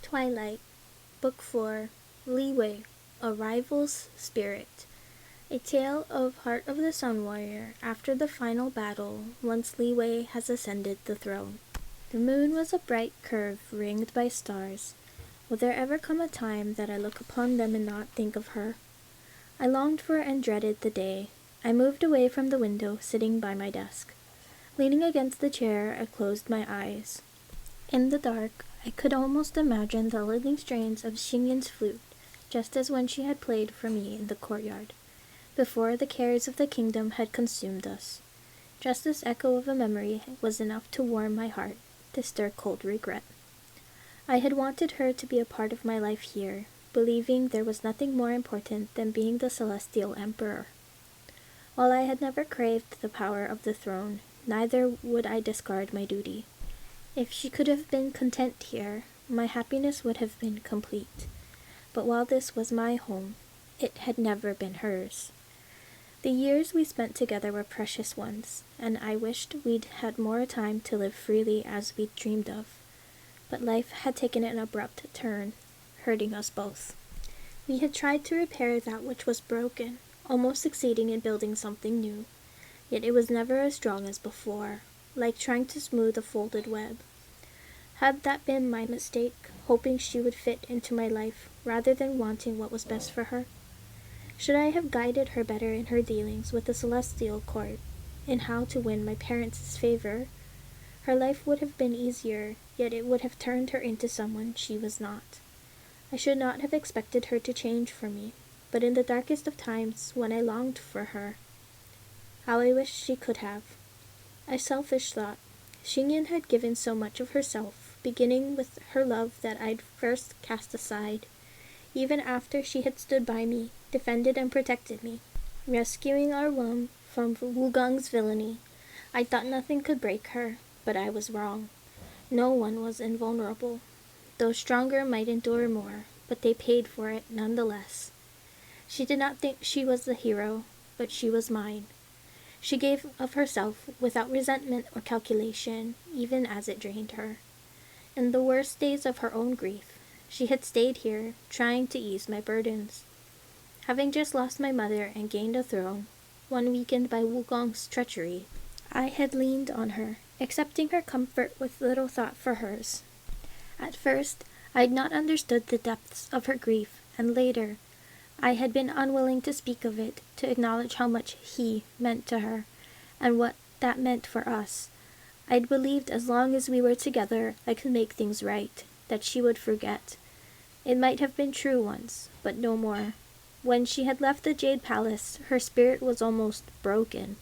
Twilight, Book 4, Liwei, A Rival's Spirit. A tale of Heart of the Sun Warrior after the final battle once Liwei has ascended the throne. The moon was a bright curve ringed by stars. Will there ever come a time that I look upon them and not think of her? I longed for and dreaded the day. I moved away from the window, sitting by my desk. Leaning against the chair, I closed my eyes. In the dark, I could almost imagine the lilting strains of Xinyan's flute, just as when she had played for me in the courtyard, before the cares of the kingdom had consumed us. Just this echo of a memory was enough to warm my heart, to stir cold regret. I had wanted her to be a part of my life here, believing there was nothing more important than being the celestial emperor. While I had never craved the power of the throne, neither would I discard my duty. If she could have been content here, my happiness would have been complete. But while this was my home, it had never been hers. The years we spent together were precious ones, and I wished we'd had more time to live freely as we'd dreamed of. But life had taken an abrupt turn, hurting us both. We had tried to repair that which was broken, almost succeeding in building something new. Yet it was never as strong as before, like trying to smooth a folded web. Had that been my mistake, hoping she would fit into my life rather than wanting what was best for her? Should I have guided her better in her dealings with the celestial court, in how to win my parents' favor? Her life would have been easier, yet it would have turned her into someone she was not. I should not have expected her to change for me, but in the darkest of times, when I longed for her, how I wished she could have. A selfish thought. Xingyan had given so much of herself, beginning with her love that I'd first cast aside, even after she had stood by me, defended and protected me, rescuing our Wum from Wugong's villainy. I thought nothing could break her, but I was wrong. No one was invulnerable. Those stronger might endure more, but they paid for it nonetheless. She did not think she was the hero, but she was mine. She gave of herself without resentment or calculation, even as it drained her. In the worst days of her own grief, she had stayed here, trying to ease my burdens. Having just lost my mother and gained a throne, one weakened by Wugong's treachery, I had leaned on her, accepting her comfort with little thought for hers. At first, I had not understood the depths of her grief, and later, I had been unwilling to speak of it, to acknowledge how much he meant to her, and what that meant for us. I'd believed as long as we were together, I could make things right, that she would forget. It might have been true once, but no more. When she had left the Jade Palace, her spirit was almost broken,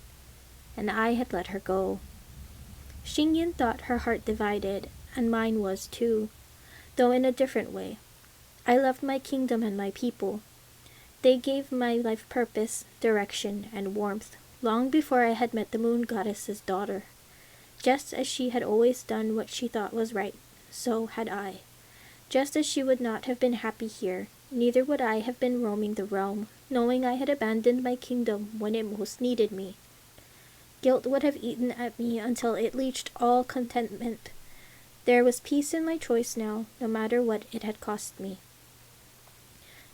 and I had let her go. Xingyan thought her heart divided, and mine was too, though in a different way. I loved my kingdom and my people. They gave my life purpose, direction, and warmth, long before I had met the moon goddess's daughter. Just as she had always done what she thought was right, so had I. Just as she would not have been happy here, neither would I have been roaming the realm, knowing I had abandoned my kingdom when it most needed me. Guilt would have eaten at me until it reached all contentment. There was peace in my choice now, no matter what it had cost me.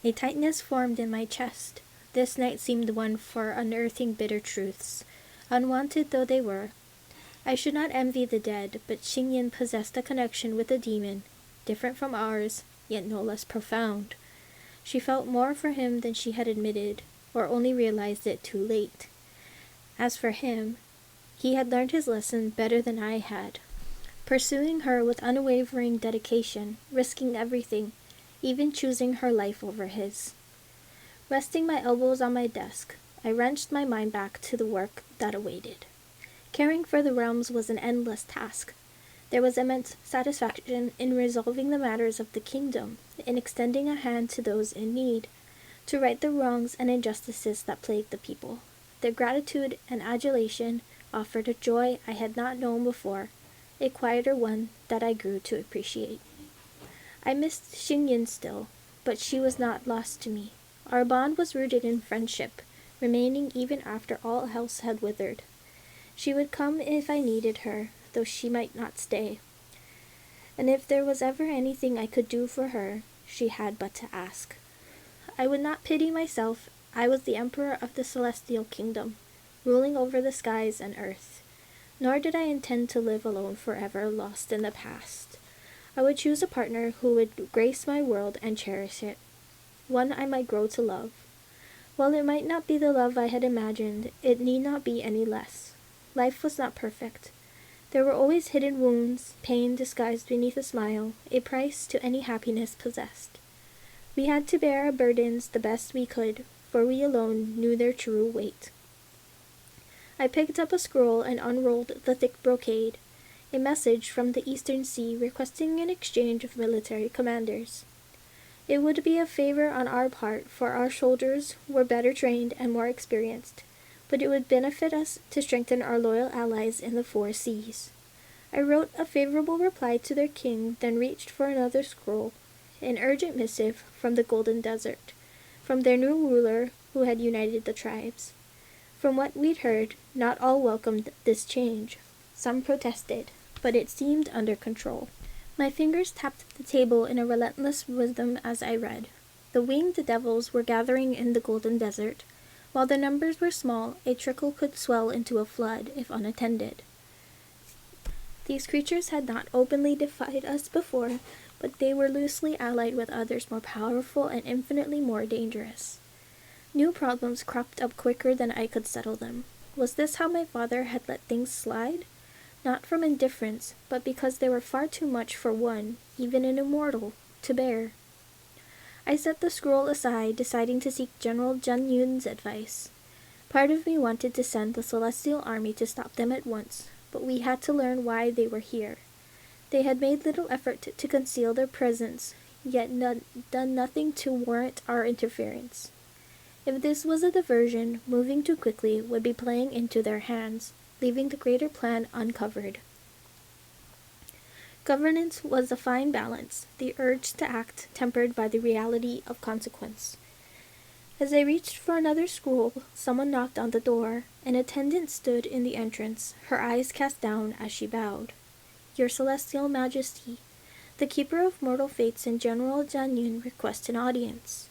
A tightness formed in my chest. This night seemed one for unearthing bitter truths, unwanted though they were. I should not envy the dead, but Xingyan possessed a connection with a demon, different from ours, yet no less profound. She felt more for him than she had admitted, or only realized it too late. As for him, he had learned his lesson better than I had, pursuing her with unwavering dedication, risking everything, even choosing her life over his. Resting my elbows on my desk, I wrenched my mind back to the work that awaited. Caring for the realms was an endless task. There was immense satisfaction in resolving the matters of the kingdom, in extending a hand to those in need, to right the wrongs and injustices that plagued the people. Their gratitude and adulation offered a joy I had not known before, a quieter one that I grew to appreciate. I missed Xingyan still, but she was not lost to me. Our bond was rooted in friendship, remaining even after all else had withered. She would come if I needed her, though she might not stay. and if there was ever anything I could do for her, she had but to ask. I would not pity myself. I was the emperor of the celestial kingdom, ruling over the skies and earth. Nor did I intend to live alone forever, lost in the past. I would choose a partner who would grace my world and cherish it, one I might grow to love. While it might not be the love I had imagined, it need not be any less. Life was not perfect. There were always hidden wounds, pain disguised beneath a smile, a price to any happiness possessed. We had to bear our burdens the best we could, for we alone knew their true weight. I picked up a scroll and unrolled the thick brocade, a message from the Eastern Sea requesting an exchange of military commanders. It would be a favor on our part, for our soldiers were better trained and more experienced, but it would benefit us to strengthen our loyal allies in the four seas. I wrote a favorable reply to their king, then reached for another scroll, an urgent missive from the Golden Desert, from their new ruler who had united the tribes. From what we'd heard, not all welcomed this change. Some protested, but it seemed under control. My fingers tapped the table in a relentless wisdom as I read. The winged devils were gathering in the Golden Desert. While the numbers were small, a trickle could swell into a flood if unattended. These creatures had not openly defied us before, but they were loosely allied with others more powerful and infinitely more dangerous. New problems cropped up quicker than I could settle them. Was this how my father had let things slide? Not from indifference, but because they were far too much for one, even an immortal, to bear. I set the scroll aside, deciding to seek General Jun Yun's advice. Part of me wanted to send the Celestial Army to stop them at once, but we had to learn why they were here. They had made little effort to conceal their presence, yet done nothing to warrant our interference. If this was a diversion, moving too quickly would be playing into their hands, leaving the greater plan uncovered. Governance was a fine balance, the urge to act tempered by the reality of consequence. As I reached for another scroll, someone knocked on the door. An attendant stood in the entrance, her eyes cast down as she bowed. Your Celestial Majesty, the Keeper of Mortal Fates and General Jian Yun request an audience.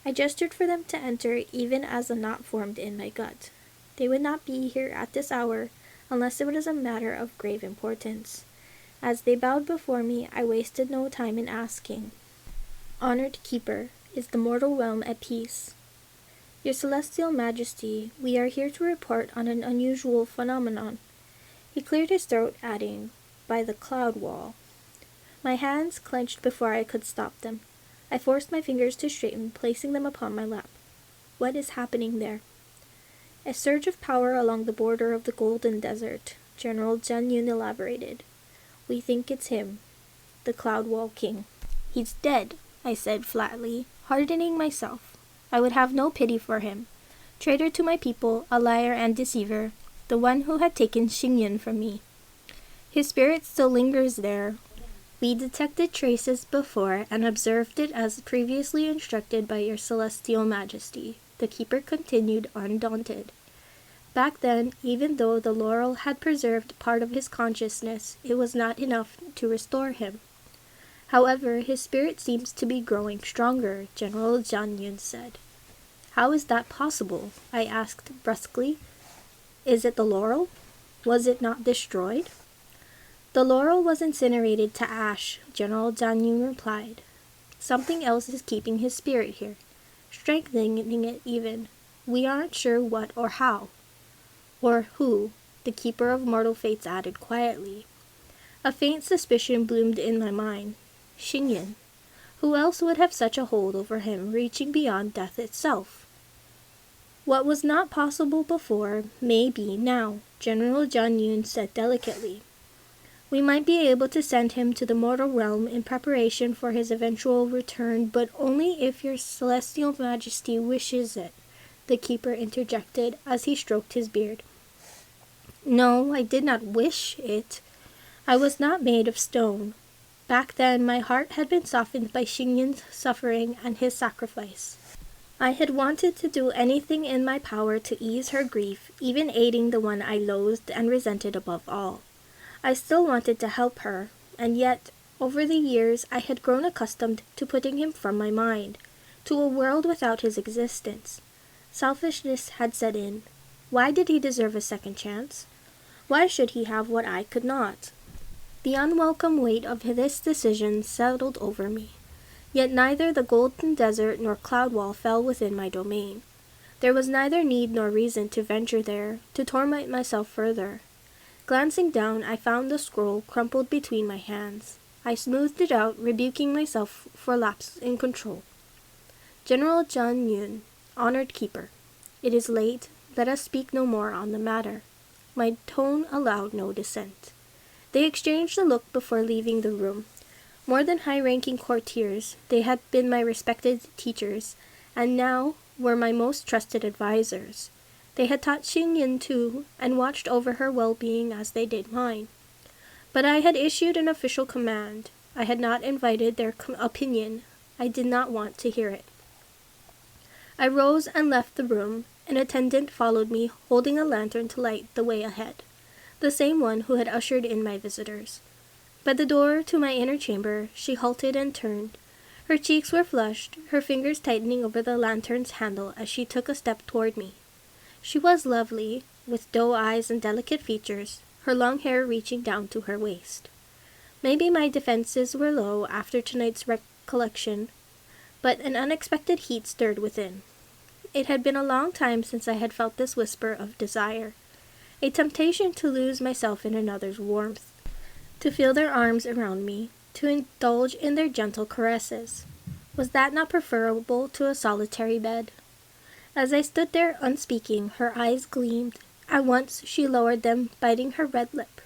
I gestured for them to enter, even as a knot formed in my gut. They would not be here at this hour, unless it was a matter of grave importance. As they bowed before me, I wasted no time in asking, Honored Keeper, is the mortal realm at peace? Your Celestial Majesty, we are here to report on an unusual phenomenon. He cleared his throat, adding, By the cloud wall. My hands clenched before I could stop them. I forced my fingers to straighten, placing them upon my lap. What is happening there? A surge of power along the border of the Golden Desert, General Jian Yun elaborated. We think it's him, the Cloud Wall King. He's dead, I said flatly, hardening myself. I would have no pity for him. Traitor to my people, a liar and deceiver, the one who had taken Xingyan from me. His spirit still lingers there. We detected traces before and observed it as previously instructed by your Celestial Majesty, the Keeper continued undaunted. Back then, even though the laurel had preserved part of his consciousness, it was not enough to restore him. However, his spirit seems to be growing stronger, General Jian Yun said. How is that possible? I asked brusquely. Is it the laurel? Was it not destroyed? The laurel was incinerated to ash, General Jian Yun replied. Something else is keeping his spirit here, strengthening it even. We aren't sure what or how. Or who, the Keeper of Mortal Fates added quietly. A faint suspicion bloomed in my mind. Xingyan. Who else would have such a hold over him, reaching beyond death itself? What was not possible before may be now, General Jian Yun said delicately. We might be able to send him to the mortal realm in preparation for his eventual return, but only if your Celestial Majesty wishes it, the Keeper interjected as he stroked his beard. No, I did not wish it. I was not made of stone. Back then, my heart had been softened by Xingyan's suffering and his sacrifice. I had wanted to do anything in my power to ease her grief, even aiding the one I loathed and resented above all. I still wanted to help her, and yet Over the years, I had grown accustomed to putting him from my mind, to a world without his existence. Selfishness had set in. Why did he deserve a second chance? Why should he have what I could not? The unwelcome weight of this decision settled over me. Yet neither the golden desert nor cloud wall fell within my domain. There was neither need nor reason to venture there, to torment myself further. Glancing down, I found the scroll crumpled between my hands. I smoothed it out, rebuking myself for lapse in control. General Zhang Yun, honored keeper. It is late. Let us speak no more on the matter. My tone allowed no dissent. They exchanged a look before leaving the room. More than high-ranking courtiers, they had been my respected teachers, and now were my most trusted advisers. They had taught Xingyin too, and watched over her well-being as they did mine. But I had issued an official command. I had not invited their opinion. I did not want to hear it. I rose and left the room. An attendant followed me, holding a lantern to light the way ahead, the same one who had ushered in my visitors. By the door to my inner chamber, she halted and turned. Her cheeks were flushed, her fingers tightening over the lantern's handle as she took a step toward me. She was lovely, with doe eyes and delicate features, her long hair reaching down to her waist. Maybe my defenses were low after tonight's recollection, but an unexpected heat stirred within. It had been a long time since I had felt this whisper of desire, a temptation to lose myself in another's warmth, to feel their arms around me, to indulge in their gentle caresses. Was that not preferable to a solitary bed? As I stood there unspeaking, her eyes gleamed. At once she lowered them, biting her red lip.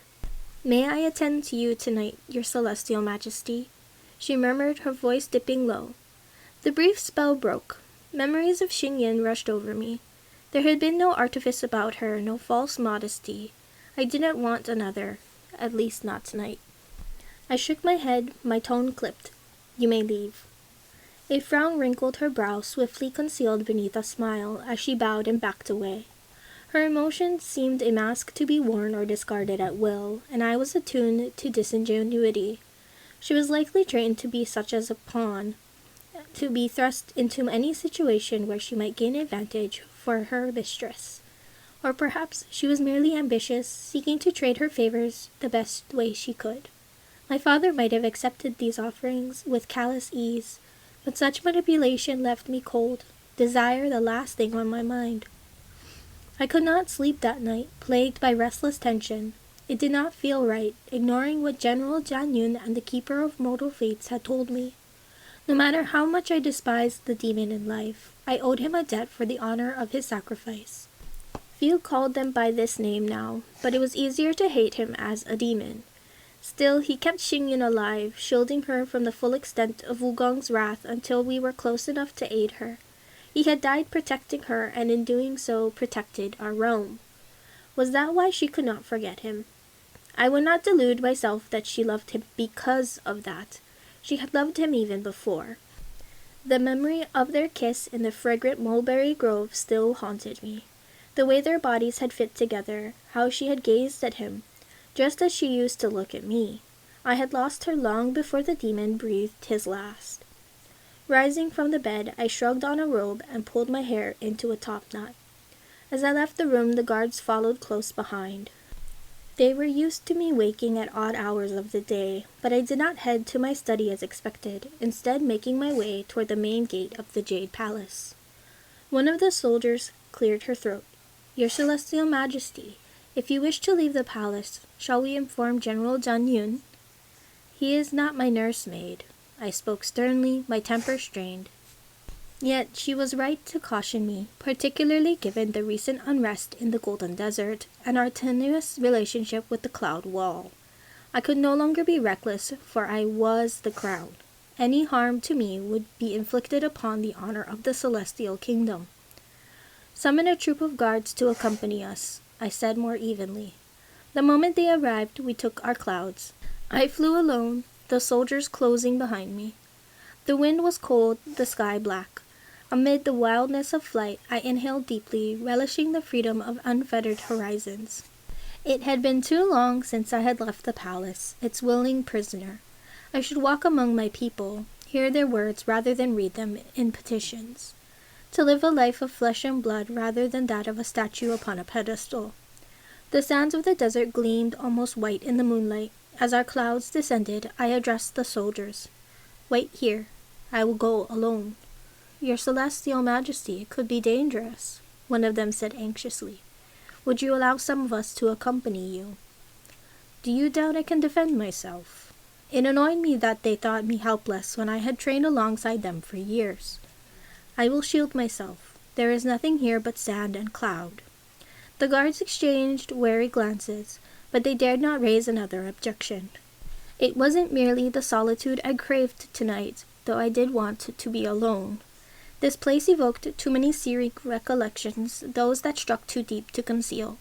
"May I attend to you tonight, your celestial majesty?" she murmured, her voice dipping low. The brief spell broke. Memories of Xingyin rushed over me. There had been no artifice about her, no false modesty. I didn't want another, at least not tonight. I shook my head, my tone clipped. "You may leave." A frown wrinkled her brow, swiftly concealed beneath a smile, as she bowed and backed away. Her emotions seemed a mask to be worn or discarded at will, and I was attuned to disingenuity. She was likely trained to be such as a pawn, to be thrust into any situation where she might gain advantage for her mistress. Or perhaps she was merely ambitious, seeking to trade her favors the best way she could. My father might have accepted these offerings with callous ease, but such manipulation left me cold, desire the last thing on my mind. I could not sleep that night, plagued by restless tension. It did not feel right, ignoring what General Zhang Yun and the Keeper of Mortal Fates had told me. No matter how much I despised the demon in life, I owed him a debt for the honor of his sacrifice. Few called them by this name now, but it was easier to hate him as a demon. Still, he kept Xingyin alive, shielding her from the full extent of Wugong's wrath until we were close enough to aid her. He had died protecting her, and in doing so protected our realm. Was that why she could not forget him? I would not delude myself that she loved him because of that. She had loved him even before. The memory of their kiss in the fragrant mulberry grove still haunted me. The way their bodies had fit together, how she had gazed at him, just as she used to look at me. I had lost her long before the demon breathed his last. Rising from the bed, I shrugged on a robe and pulled my hair into a topknot. As I left the room, the guards followed close behind. They were used to me waking at odd hours of the day, but I did not head to my study as expected, instead making my way toward the main gate of the Jade Palace. One of the soldiers cleared her throat. "Your Celestial Majesty, if you wish to leave the palace, shall we inform General Zhang Yun?" "He is not my nursemaid." I spoke sternly, my temper strained. Yet she was right to caution me, particularly given the recent unrest in the Golden Desert and our tenuous relationship with the Cloud Wall. I could no longer be reckless, for I was the crown. Any harm to me would be inflicted upon the honor of the Celestial Kingdom. "Summon a troop of guards to accompany us," I said more evenly. The moment they arrived, we took our clouds. I flew alone, the soldiers closing behind me. The wind was cold, the sky black. Amid the wildness of flight, I inhaled deeply, relishing the freedom of unfettered horizons. It had been too long since I had left the palace, its willing prisoner. I should walk among my people, hear their words rather than read them in petitions. To live a life of flesh and blood rather than that of a statue upon a pedestal. The sands of the desert gleamed almost white in the moonlight. As our clouds descended, I addressed the soldiers. "Wait here. I will go alone." "Your celestial majesty, it could be dangerous," one of them said anxiously. "Would you allow some of us to accompany you?" "Do you doubt I can defend myself?" It annoyed me that they thought me helpless when I had trained alongside them for years. "I will shield myself. There is nothing here but sand and cloud." The guards exchanged wary glances, but they dared not raise another objection. It wasn't merely the solitude I craved tonight, though I did want to be alone. This place evoked too many searing recollections, those that struck too deep to conceal.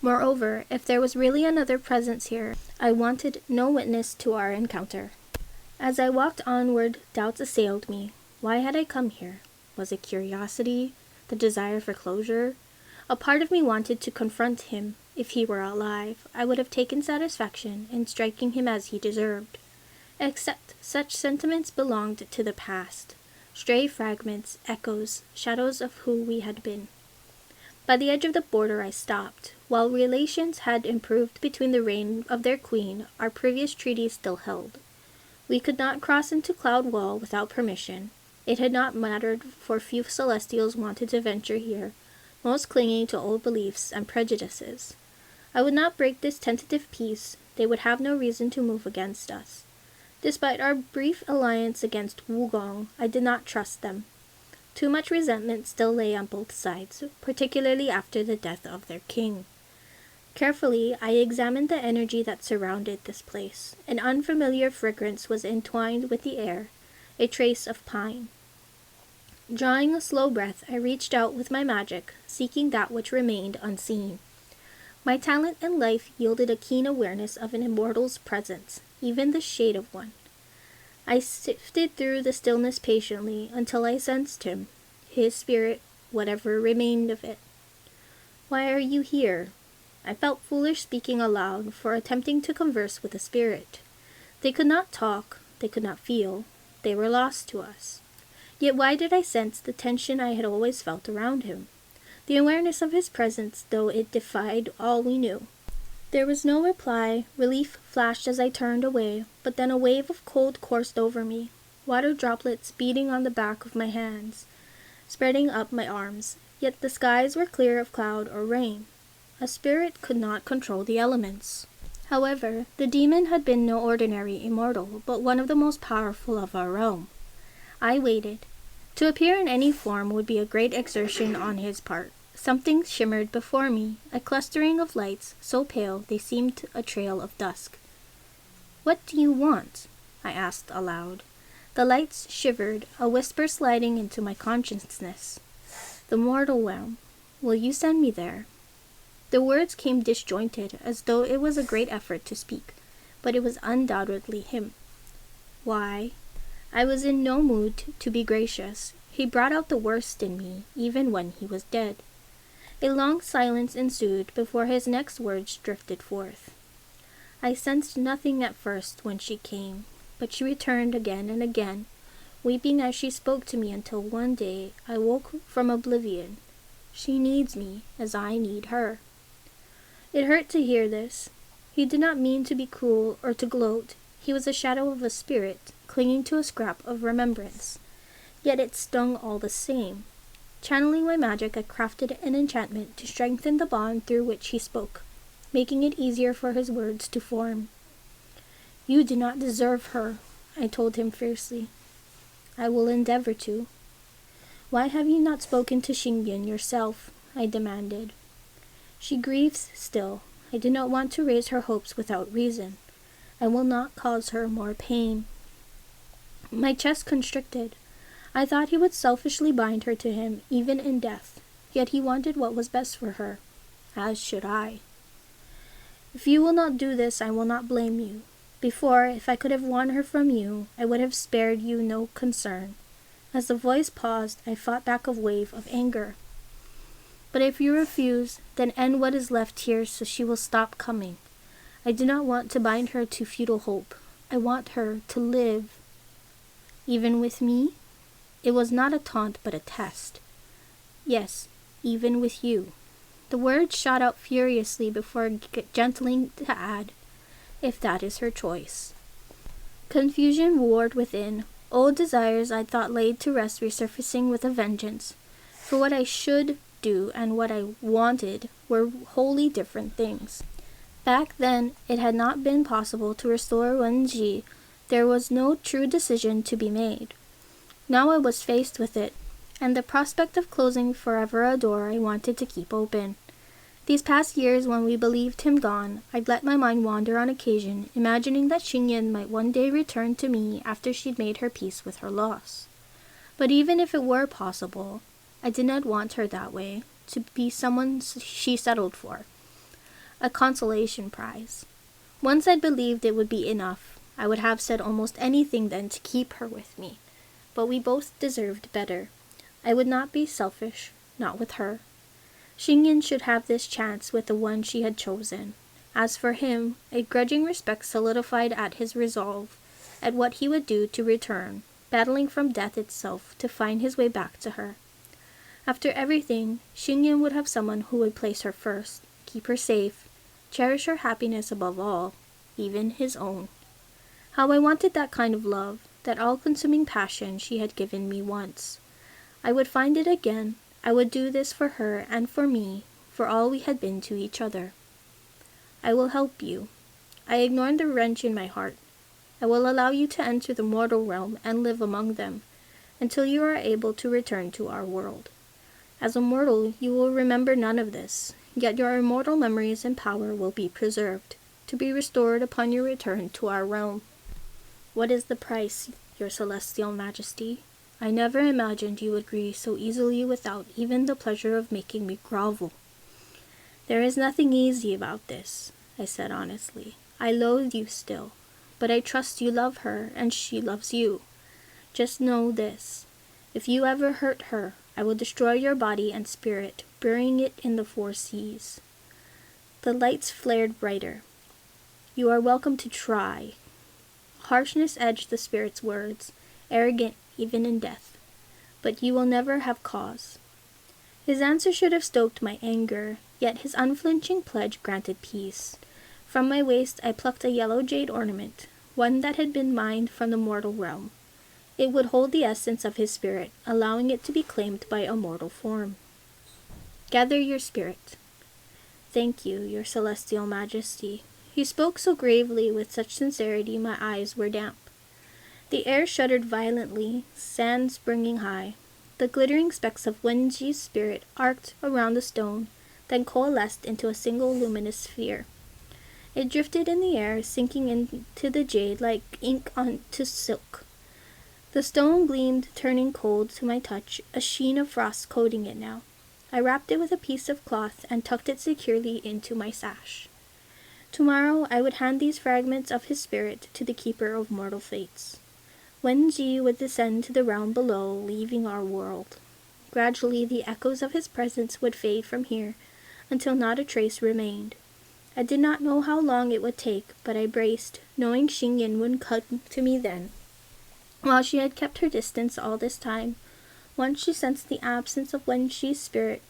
Moreover, if there was really another presence here, I wanted no witness to our encounter. As I walked onward, doubts assailed me. Why had I come here? Was it curiosity? The desire for closure? A part of me wanted to confront him. If he were alive, I would have taken satisfaction in striking him as he deserved. Except such sentiments belonged to the past. Stray fragments, echoes, shadows of who we had been. By the edge of the border I stopped. While relations had improved between the reign of their queen, our previous treaty still held. We could not cross into Cloud Wall without permission. It had not mattered, for few Celestials wanted to venture here, most clinging to old beliefs and prejudices. I would not break this tentative peace. They would have no reason to move against us. Despite our brief alliance against Wugong, I did not trust them. Too much resentment still lay on both sides, particularly after the death of their king. Carefully, I examined the energy that surrounded this place. An unfamiliar fragrance was entwined with the air, a trace of pine. Drawing a slow breath, I reached out with my magic, seeking that which remained unseen. My talent and life yielded a keen awareness of an immortal's presence, even the shade of one. I sifted through the stillness patiently until I sensed him, his spirit, whatever remained of it. "Why are you here?" I felt foolish speaking aloud for attempting to converse with a spirit. They could not talk, they could not feel, they were lost to us. Yet why did I sense the tension I had always felt around him? The awareness of his presence, though it defied all we knew. There was no reply. Relief flashed as I turned away, but then a wave of cold coursed over me, water droplets beating on the back of my hands, spreading up my arms. Yet the skies were clear of cloud or rain. A spirit could not control the elements. However, the demon had been no ordinary immortal, but one of the most powerful of our realm. I waited. To appear in any form would be a great exertion on his part. Something shimmered before me, a clustering of lights, so pale they seemed a trail of dusk. "What do you want?" I asked aloud. The lights shivered, a whisper sliding into my consciousness. "The mortal realm. Will you send me there?" The words came disjointed, as though it was a great effort to speak, but it was undoubtedly him. "Why?" I was in no mood to be gracious. He brought out the worst in me, even when he was dead. A long silence ensued before his next words drifted forth. "I sensed nothing at first when she came, but she returned again and again, weeping as she spoke to me until one day I woke from oblivion. She needs me as I need her." It hurt to hear this. He did not mean to be cruel or to gloat. He was a shadow of a spirit, clinging to a scrap of remembrance. Yet it stung all the same. Channeling my magic, I crafted an enchantment to strengthen the bond through which he spoke, making it easier for his words to form. "You do not deserve her," I told him fiercely. "I will endeavor to." "Why have you not spoken to Xingyun yourself?" I demanded. "She grieves still. I do not want to raise her hopes without reason. I will not cause her more pain." My chest constricted. I thought he would selfishly bind her to him, even in death, yet he wanted what was best for her, as should I. "If you will not do this, I will not blame you. Before, if I could have won her from you, I would have spared you no concern." As the voice paused, I fought back a wave of anger. "But if you refuse, then end what is left here so she will stop coming. I do not want to bind her to futile hope. I want her to live. Even with me? It was not a taunt but a test. Yes, even with you. The words shot out furiously before gentling to add, if that is her choice. Confusion warred within, old desires I thought laid to rest resurfacing with a vengeance. For what I should do and what I wanted were wholly different things. Back then, it had not been possible to restore Wenji. There was no true decision to be made. Now I was faced with it, and the prospect of closing forever a door I wanted to keep open. These past years, when we believed him gone, I'd let my mind wander on occasion, imagining that Xingyan might one day return to me after she'd made her peace with her loss. But even if it were possible, I did not want her that way, to be someone she settled for. A consolation prize. Once I'd believed it would be enough, I would have said almost anything then to keep her with me. But we both deserved better. I would not be selfish, not with her. Xingyan should have this chance with the one she had chosen. As for him, a grudging respect solidified at his resolve, at what he would do to return, battling from death itself to find his way back to her. After everything, Xingyan would have someone who would place her first, keep her safe, cherish her happiness above all, even his own. How I wanted that kind of love, that all-consuming passion she had given me once. I would find it again. I would do this for her and for me, for all we had been to each other. I will help you. I ignored the wrench in my heart. I will allow you to enter the mortal realm and live among them, until you are able to return to our world. As a mortal, you will remember none of this, yet your immortal memories and power will be preserved, to be restored upon your return to our realm. What is the price, your celestial majesty? I never imagined you would agree so easily without even the pleasure of making me grovel. There is nothing easy about this, I said honestly. I loathe you still, but I trust you love her and she loves you. Just know this. If you ever hurt her, I will destroy your body and spirit, burying it in the 4 seas. The lights flared brighter. You are welcome to try. Harshness edged the spirit's words, arrogant even in death. But you will never have cause. His answer should have stoked my anger, yet his unflinching pledge granted peace. From my waist I plucked a yellow jade ornament, one that had been mined from the mortal realm. It would hold the essence of his spirit, allowing it to be claimed by a mortal form. Gather your spirit. Thank you, your celestial majesty. He spoke so gravely, with such sincerity, my eyes were damp. The air shuddered violently, sand springing high. The glittering specks of Wenji's spirit arced around the stone, then coalesced into a single luminous sphere. It drifted in the air, sinking into the jade like ink onto silk. The stone gleamed, turning cold to my touch, a sheen of frost coating it now. I wrapped it with a piece of cloth and tucked it securely into my sash. Tomorrow I would hand these fragments of his spirit to the keeper of mortal fates. Wenji would descend to the realm below, leaving our world. Gradually the echoes of his presence would fade from here, until not a trace remained. I did not know how long it would take, but I braced, knowing Xingyan wouldn't come to me then. While she had kept her distance all this time, once she sensed the absence of Wenxi's spirit,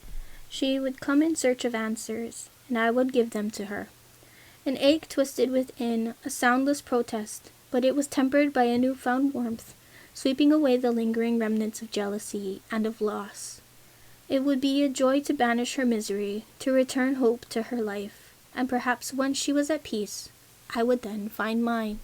she would come in search of answers, and I would give them to her. An ache twisted within, a soundless protest, but it was tempered by a newfound warmth, sweeping away the lingering remnants of jealousy and of loss. It would be a joy to banish her misery, to return hope to her life, and perhaps once she was at peace, I would then find mine.